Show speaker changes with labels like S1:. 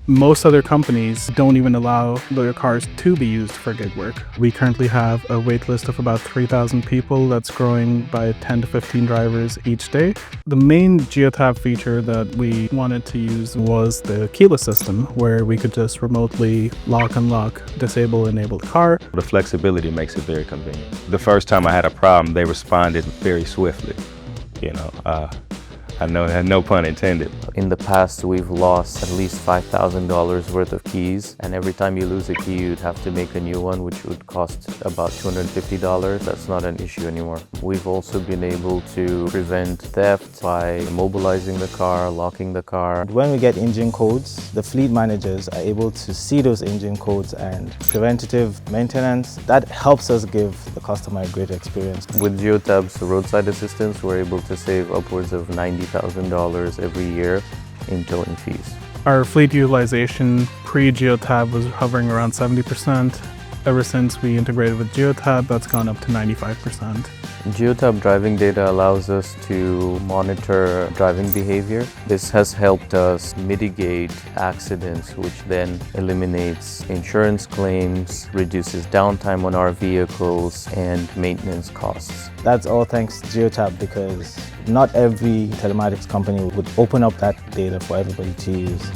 S1: Most other companies don't even allow their cars to be used for gig work. We currently have a wait list of about 3,000 people that's growing by 10 to 15 drivers each day. The main Geotab feature that we wanted to use was the keyless system, where we could just remotely lock, unlock, disable, enable the car.
S2: The flexibility makes it very convenient. The first time I had a problem, they responded very swiftly. I know, no pun intended.
S3: In the past, we've lost at least $5,000 worth of keys, and every time you lose a key, you'd have to make a new one, which would cost about $250. That's not an issue anymore. We've also been able to prevent theft by immobilizing the car, locking the car.
S4: When we get engine codes, the fleet managers are able to see those engine codes, and preventative maintenance, that helps us give the customer a great experience.
S3: With Geotab's roadside assistance, we're able to save upwards of $90,000 every year in towing fees.
S1: Our fleet utilization pre-Geotab was hovering around 70%. Ever since we integrated with Geotab, that's gone up to 95%.
S3: Geotab driving data allows us to monitor driving behavior. This has helped us mitigate accidents, which then eliminates insurance claims, reduces downtime on our vehicles, and maintenance costs.
S4: That's all thanks to Geotab, because not every telematics company would open up that data for everybody to use.